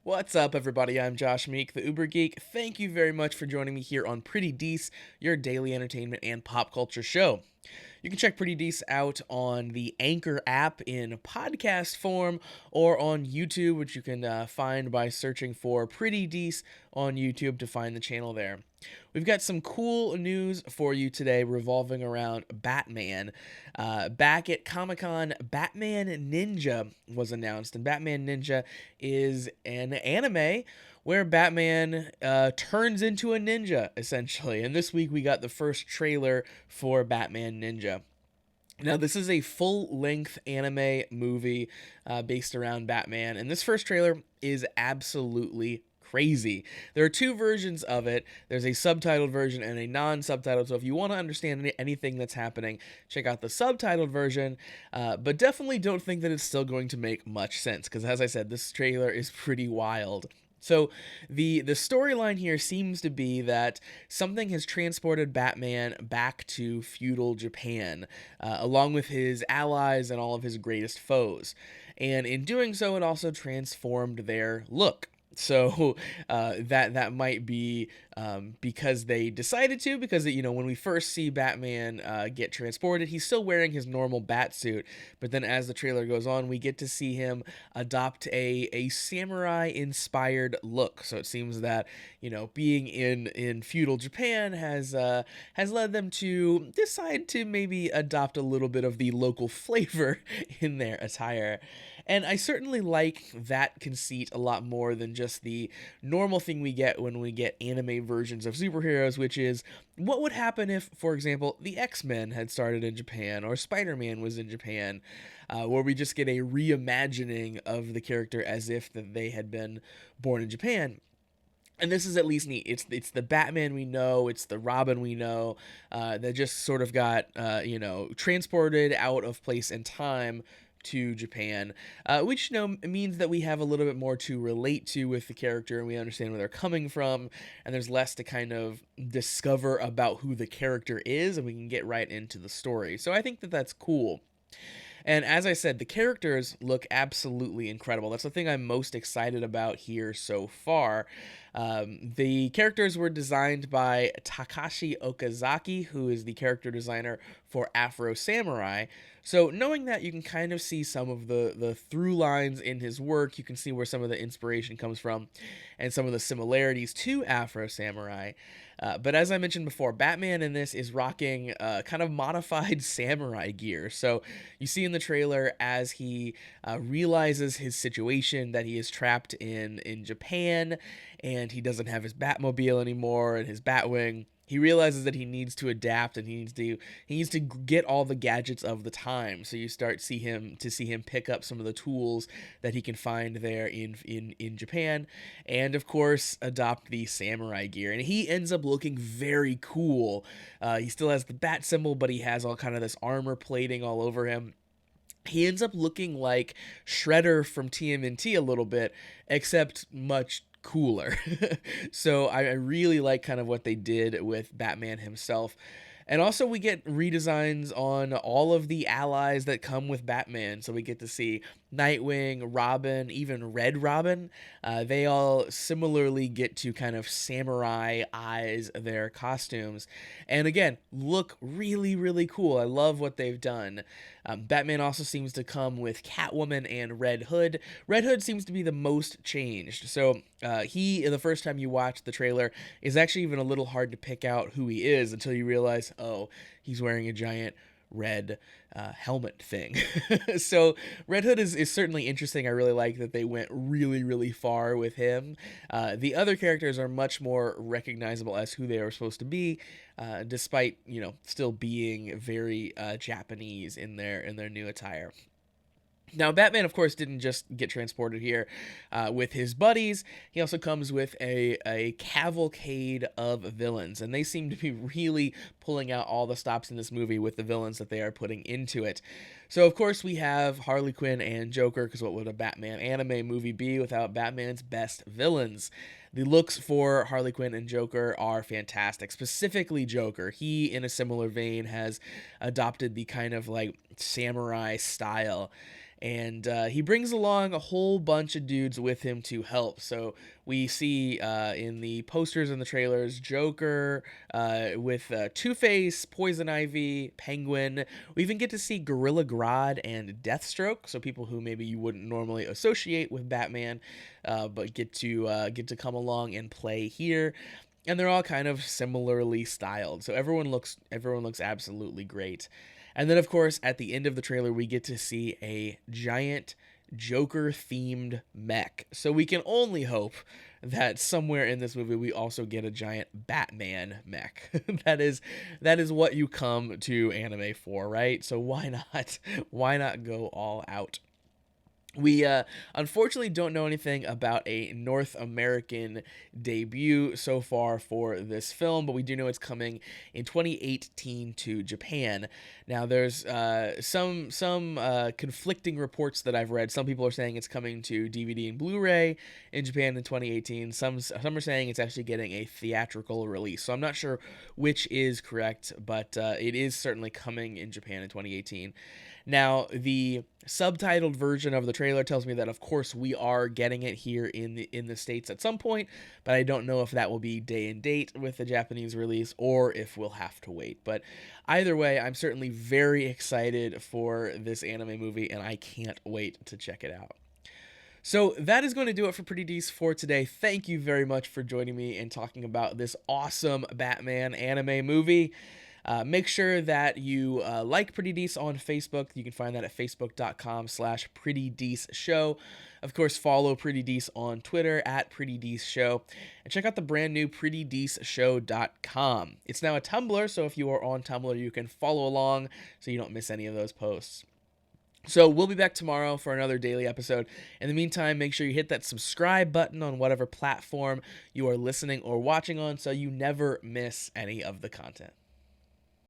What's up, everybody? I'm Josh Meek, the Uber Geek. Thank you very much for joining me here on Pretty Dece, your daily entertainment and pop culture show. You can check Pretty Dece out on the Anchor app in podcast form or on YouTube, which you can find by searching for Pretty Dece on YouTube to find the channel there. We've got some cool news for you today revolving around Batman. Back at Comic-Con, Batman Ninja was announced, and Batman Ninja is an anime where Batman turns into a ninja, essentially. And this week we got the first trailer for Batman Ninja. Now, this is a full-length anime movie based around Batman, and this first trailer is absolutely crazy. There are two versions of it. There's a subtitled version and a non-subtitled, so if you want to understand anything that's happening, check out the subtitled version, but definitely don't think that it's still going to make much sense, because as I said, this trailer is pretty wild. So the storyline here seems to be that something has transported Batman back to feudal Japan, along with his allies and all of his greatest foes. And in doing so, it also transformed their look. So that might be because they decided to, because when we first see Batman get transported, he's still wearing his normal bat suit, but then as the trailer goes on, we get to see him adopt a samurai inspired look. So it seems that being in feudal Japan has led them to decide to maybe adopt a little bit of the local flavor in their attire. And I certainly like that conceit a lot more than just the normal thing we get when we get anime versions of superheroes, which is what would happen if, for example, the X-Men had started in Japan or Spider-Man was in Japan, where we just get a reimagining of the character as if that they had been born in Japan. And this is at least neat. It's the Batman we know, it's the Robin we know, that just sort of got transported out of place and time to Japan, which means that we have a little bit more to relate to with the character, and we understand where they're coming from, and there's less to kind of discover about who the character is, and we can get right into the story. So I think that that's cool. And as I said, the characters look absolutely incredible. That's the thing I'm most excited about here so far. The characters were designed by Takashi Okazaki, who is the character designer for Afro Samurai. So knowing that, you can kind of see some of the through lines in his work. You can see where some of the inspiration comes from and some of the similarities to Afro Samurai. But as I mentioned before, Batman in this is rocking kind of modified samurai gear. So you see in the trailer as he realizes his situation, that he is trapped in Japan and he doesn't have his Batmobile anymore and his Batwing. He realizes that he needs to adapt and he needs to get all the gadgets of the time. So you see him pick up some of the tools that he can find there in Japan, and of course adopt the samurai gear. And he ends up looking very cool. He still has the bat symbol, but he has all kind of this armor plating all over him. He ends up looking like Shredder from TMNT a little bit, except much cooler. So I really like kind of what they did with Batman himself. And also we get redesigns on all of the allies that come with Batman. So we get to see Nightwing, Robin, even Red Robin. They all similarly get to kind of samurai eyes their costumes. And again, look really, really cool. I love what they've done. Batman also seems to come with Catwoman and Red Hood. Red Hood seems to be the most changed. So the first time you watch the trailer, is actually even a little hard to pick out who he is until you realize, oh, he's wearing a giant red helmet thing. So Red Hood is certainly interesting. I really like that they went really, really far with him. The other characters are much more recognizable as who they are supposed to be, despite still being very Japanese in their new attire. Now, Batman, of course, didn't just get transported here with his buddies. He also comes with a cavalcade of villains, and they seem to be really pulling out all the stops in this movie with the villains that they are putting into it. So, of course, we have Harley Quinn and Joker, because what would a Batman anime movie be without Batman's best villains? The looks for Harley Quinn and Joker are fantastic, specifically Joker. He, in a similar vein, has adopted the kind of like samurai style. And he brings along a whole bunch of dudes with him to help. So we see in the posters and the trailers Joker with Two-Face, Poison Ivy, Penguin. We even get to see Gorilla Grodd and Deathstroke. So people who maybe you wouldn't normally associate with Batman, but get to come along and play here. And they're all kind of similarly styled. So everyone looks absolutely great. And then, of course, at the end of the trailer, we get to see a giant Joker-themed mech. So we can only hope that somewhere in this movie we also get a giant Batman mech. that is what you come to anime for, right? So why not? Why not go all out? We unfortunately don't know anything about a North American debut so far for this film, but we do know it's coming in 2018 to Japan. Now, there's some conflicting reports that I've read. Some people are saying it's coming to DVD and Blu-ray in Japan in 2018. Some are saying it's actually getting a theatrical release. So I'm not sure which is correct, but it is certainly coming in Japan in 2018. Now, the subtitled version of the trailer tells me that, of course, we are getting it here in the States at some point, but I don't know if that will be day and date with the Japanese release or if we'll have to wait. But either way, I'm certainly very excited for this anime movie, and I can't wait to check it out. So that is going to do it for Pretty Dece for today. Thank you very much for joining me and talking about this awesome Batman anime movie. Make sure that you like Pretty Dece on Facebook. You can find that at facebook.com/PrettyDeceShow. Of course, follow Pretty Dece on Twitter at Pretty Dece Show. And check out the brand new PrettyDeceShow.com. It's now a Tumblr, so if you are on Tumblr, you can follow along so you don't miss any of those posts. So we'll be back tomorrow for another daily episode. In the meantime, make sure you hit that subscribe button on whatever platform you are listening or watching on so you never miss any of the content.